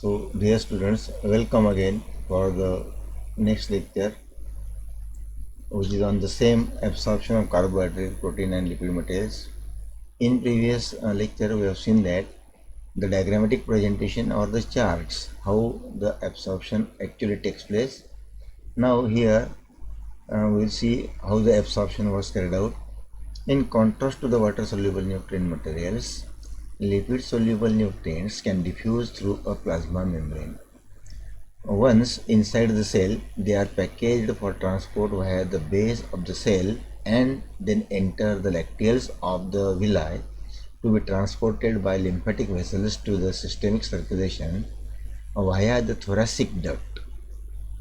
So, dear students, welcome again for the next lecture, which is on the same absorption of carbohydrate, protein, and lipid materials. In previous lecture, we have seen that the diagrammatic presentation or the charts, how the absorption actually takes place. Now, here we'll see how the absorption was carried out. In contrast to the water-soluble nutrient materials, lipid-soluble nutrients can diffuse through a plasma membrane. Once inside the cell, they are packaged for transport via the base of the cell and then enter the lacteals of the villi to be transported by lymphatic vessels to the systemic circulation via the thoracic duct.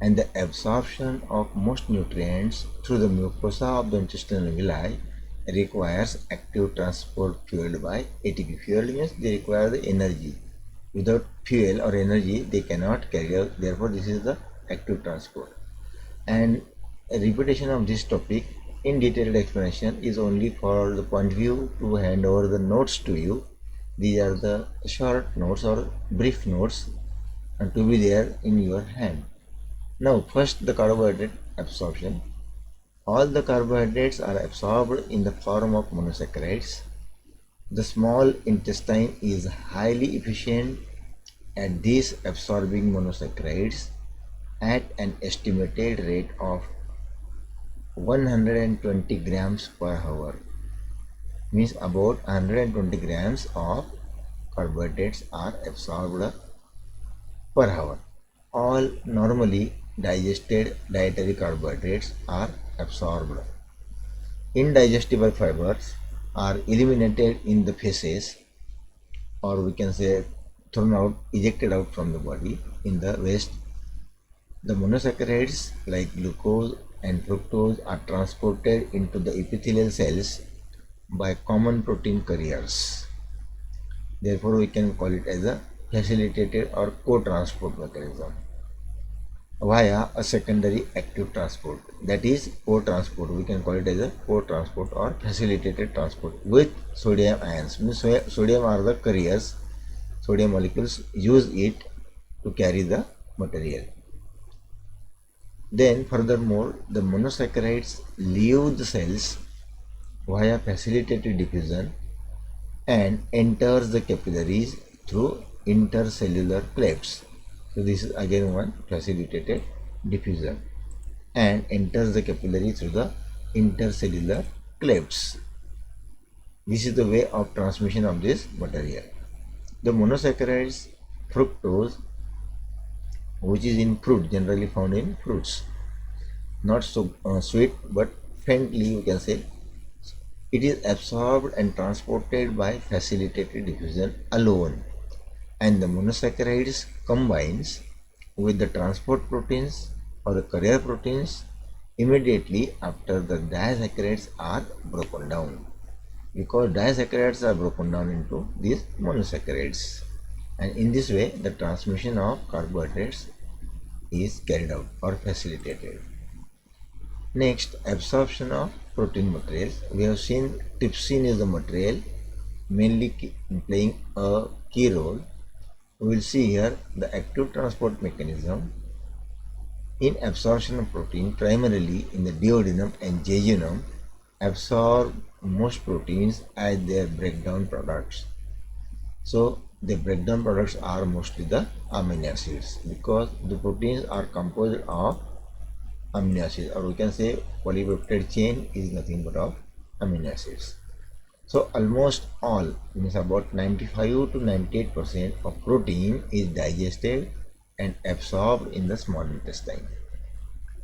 And the absorption of most nutrients through the mucosa of the intestinal villi requires active transport fueled by ATP. Fuel means they require the energy. Without fuel or energy, they cannot carry out. Therefore, this is the active transport. And a repetition of this topic in detailed explanation is only for the point of view to hand over the notes to you. These are the short notes or brief notes and to be there in your hand. Now, first the carbohydrate absorption. All the carbohydrates are absorbed in the form of monosaccharides. The small intestine is highly efficient at these absorbing monosaccharides at an estimated rate of 120 grams per hour. Means about 120 grams of carbohydrates are absorbed per hour. All normally digested dietary carbohydrates are absorbed. Indigestible fibers are eliminated in the feces, or we can say thrown out, ejected out from the body in the waste. The monosaccharides like glucose and fructose are transported into the epithelial cells by common protein carriers. Therefore, we can call it as a facilitated or co-transport mechanism via a secondary active transport, that is co-transport. We can call it as a co-transport or facilitated transport with sodium ions. Means sodium are the carriers, sodium molecules use it to carry the material. Then furthermore, the monosaccharides leave the cells via facilitated diffusion and enters the capillaries through intercellular clefts. So this is again one facilitated diffusion and enters the capillary through the intercellular clefts. This is the way of transmission of this material. The monosaccharides fructose, which is in fruit, generally found in fruits, not so sweet but faintly you can say, it is absorbed and transported by facilitated diffusion alone, and the monosaccharides combines with the transport proteins or the carrier proteins immediately after the disaccharides are broken down, because disaccharides are broken down into these monosaccharides, and in this way the transmission of carbohydrates is carried out or facilitated. Next, absorption of protein materials. We have seen trypsin is the material mainly playing a key role. We will see here the active transport mechanism in absorption of protein, primarily in the duodenum and jejunum, absorb most proteins as their breakdown products. So the breakdown products are mostly the amino acids, because the proteins are composed of amino acids, or we can say polypeptide chain is nothing but of amino acids. So almost all, means about 95 to 98% of protein is digested and absorbed in the small intestine.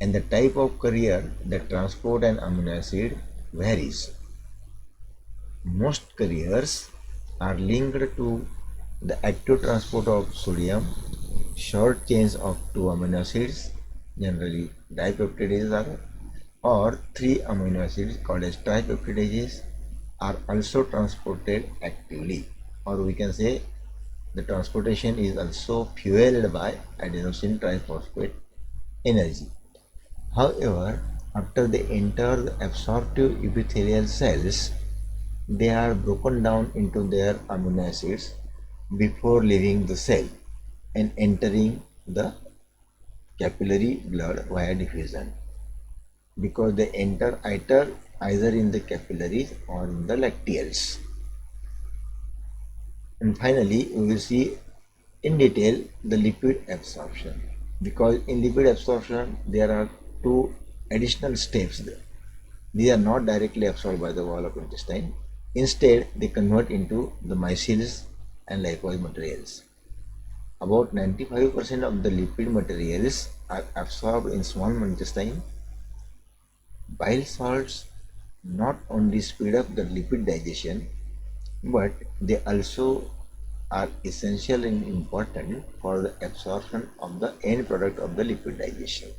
And the type of carrier that transport an amino acid varies. Most carriers are linked to the active transport of sodium. Short chains of 2 amino acids, generally dipeptidases, or 3 amino acids called as tripeptidases, are also transported actively, or we can say the transportation is also fueled by adenosine triphosphate energy. However, after they enter the absorptive epithelial cells, they are broken down into their amino acids before leaving the cell, and entering the capillary blood via diffusion, because they enter either in the capillaries or in the lacteals. And finally, we will see in detail the lipid absorption, because in lipid absorption there are two additional steps. These are not directly absorbed by the wall of intestine. Instead, they convert into the micelles and lipoid materials. About 95% of the lipid materials are absorbed in small intestine. Bile salts not only speed up the lipid digestion, but they also are essential and important for the absorption of the end product of the lipid digestion.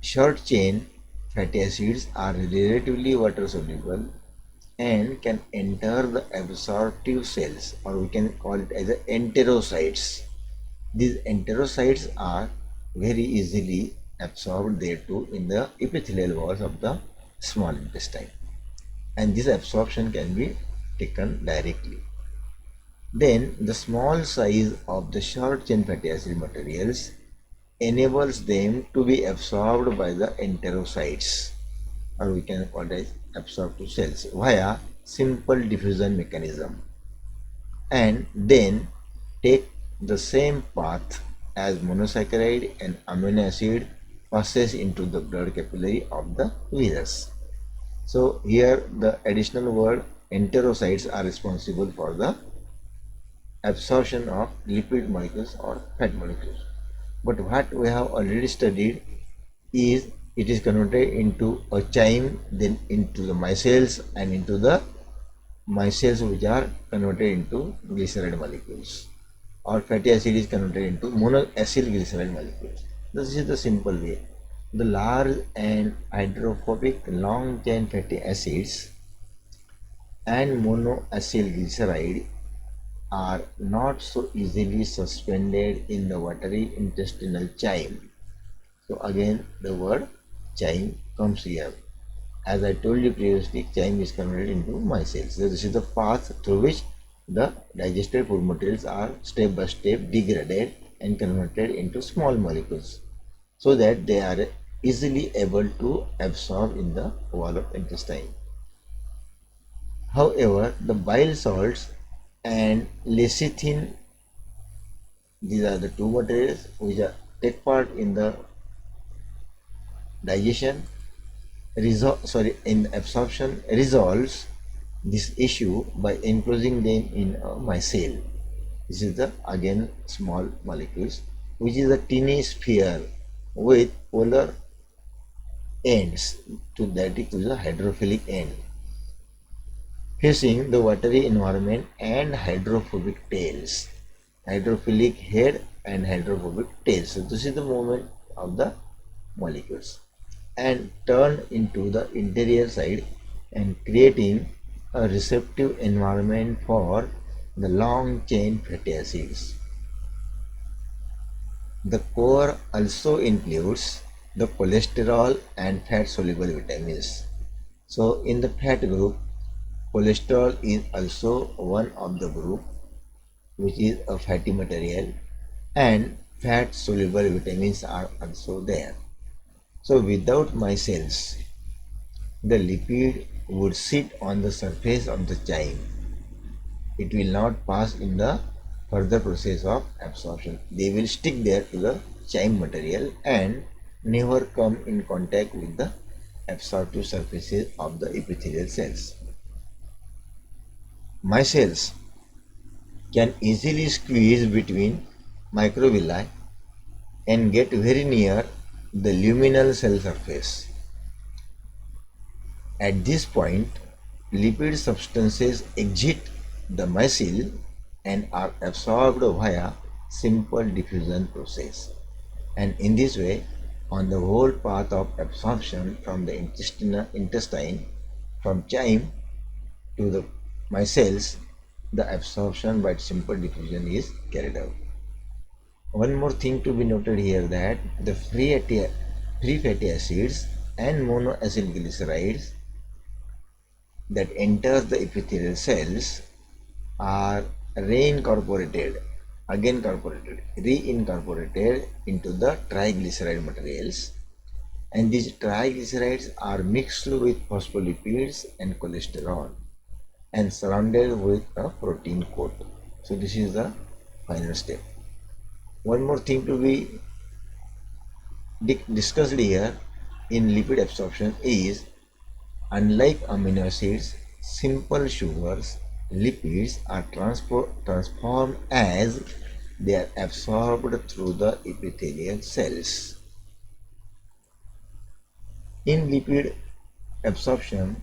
Short chain fatty acids are relatively water soluble and can enter the absorptive cells, or we can call it as enterocytes. These enterocytes are very easily absorbed there too in the epithelial walls of the small intestine, and this absorption can be taken directly. Then the small size of the short chain fatty acid materials enables them to be absorbed by the enterocytes, or we can call it as absorptive cells, via simple diffusion mechanism, and then take the same path as monosaccharide and amino acid passes into the blood capillary of the virus. So here the additional word enterocytes are responsible for the absorption of lipid molecules or fat molecules. But what we have already studied is it is converted into a chyme, then into the micelles, and into the micelles which are converted into glyceride molecules, or fatty acid is converted into monoacyl glyceride molecules. This is the simple way. The large and hydrophobic long chain fatty acids and monoacyl glyceride are not so easily suspended in the watery intestinal chyme. So again the word chyme comes here. As I told you previously, chyme is converted into micelles. So this is the path through which the digested food materials are step by step degraded and converted into small molecules, so that they are easily able to absorb in the wall of intestine. However, the bile salts and lecithin, these are the two materials which take part in the digestion, in absorption, resolves this issue by enclosing them in a micelle. This is the again small molecules, which is a tiny sphere with polar ends, to that is the hydrophilic end, facing the watery environment, and hydrophobic tails, hydrophilic head and hydrophobic tail. So this is the movement of the molecules, and turn into the interior side and creating a receptive environment for the long chain fatty acids. The core also includes the cholesterol and fat soluble vitamins. So in the fat group, cholesterol is also one of the group which is a fatty material, and fat soluble vitamins are also there. So without micelles, the lipid would sit on the surface of the chyme. It will not pass in the further process of absorption. They will stick there to the chyme material and never come in contact with the absorptive surfaces of the epithelial cells. Micelles can easily squeeze between microvilli and get very near the luminal cell surface. At this point, lipid substances exit the micelle and are absorbed via simple diffusion process. And in this way, on the whole path of absorption from the intestine, from chyme to the micelles, the absorption by simple diffusion is carried out. One more thing to be noted here, that the free fatty acids and monoacyl glycerides that enters the epithelial cells are reincorporated again reincorporated into the triglyceride materials, and these triglycerides are mixed with phospholipids and cholesterol and surrounded with a protein coat. So this is the final step. One more thing to be discussed here in lipid absorption is, unlike amino acids, simple sugars, lipids are transformed as they are absorbed through the epithelial cells. In lipid absorption,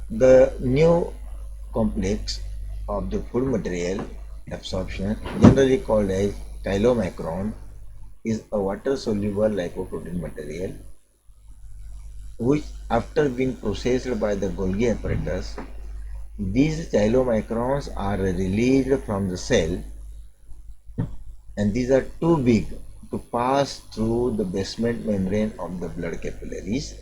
the new complex of the food material absorption, generally called as chylomicron, is a water-soluble lipoprotein material which, after being processed by the Golgi apparatus, these chylomicrons are released from the cell, and these are too big to pass through the basement membrane of the blood capillaries.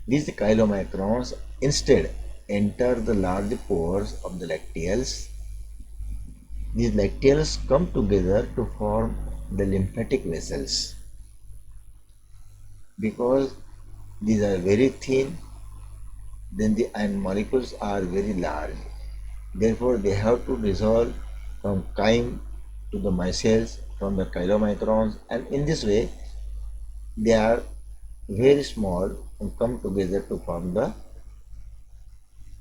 These chylomicrons instead enter the large pores of the lacteals. These lacteals come together to form the lymphatic vessels. Because these are very thin, then the iron molecules are very large. Therefore, they have to dissolve from chyme to the micelles from the chylomicrons, and in this way, they are very small and come together to form the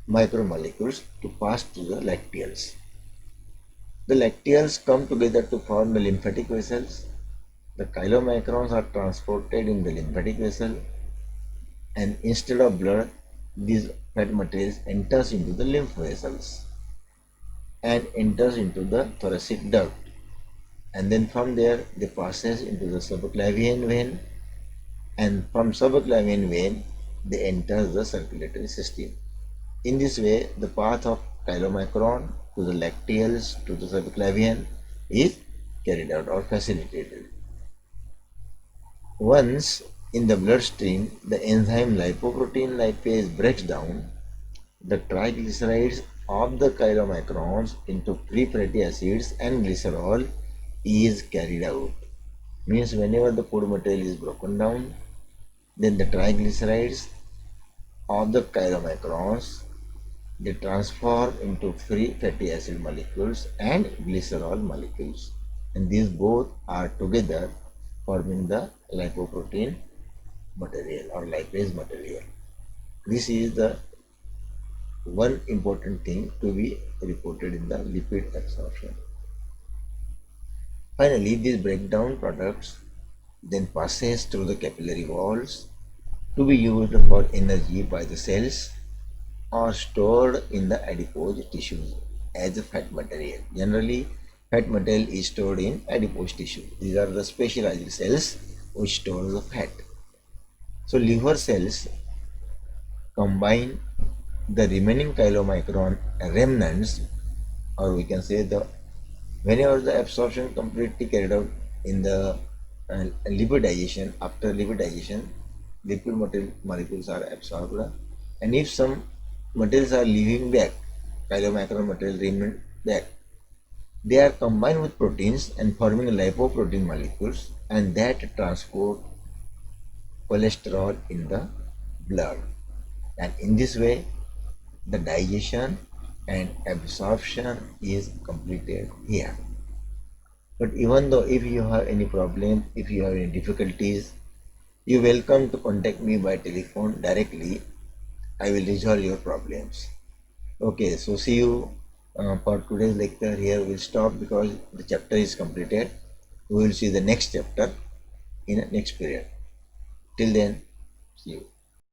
micromolecules to pass through the lacteals. The lacteals come together to form the lymphatic vessels. The chylomicrons are transported in the lymphatic vessel, and instead of blood, these fat materials enters into the lymph vessels and enters into the thoracic duct, and then from there they passes into the subclavian vein, and from subclavian vein they enter the circulatory system. In this way, the path of chylomicron to the lacteals to the subclavian is carried out or facilitated. Once in the bloodstream, the enzyme lipoprotein lipase breaks down the triglycerides of the chylomicrons into free fatty acids and glycerol is carried out. Means whenever the food material is broken down, then the triglycerides of the chylomicrons, they transform into free fatty acid molecules and glycerol molecules, and these both are together forming the lipoprotein material or lipase material. This is the one important thing to be reported in the lipid absorption. Finally, these breakdown products then passes through the capillary walls to be used for energy by the cells or stored in the adipose tissues as a fat material. Generally, fat material is stored in adipose tissue. These are the specialized cells which store the fat. So liver cells combine the remaining chylomicron remnants, or we can say the whenever the absorption completely carried out in the lipid digestion, after lipid digestion, lipid molecules are absorbed, and if some materials are leaving back, chylomicron material remain back, they are combined with proteins and forming lipoprotein molecules, and that transport cholesterol in the blood, and in this way the digestion and absorption is completed here. But even though if you have any problem, if you have any difficulties, you welcome to contact me by telephone directly. I will resolve your problems. Okay, so see you for today's lecture. Here we'll stop because the chapter is completed. We will see the next chapter in the next period. Till then, see you.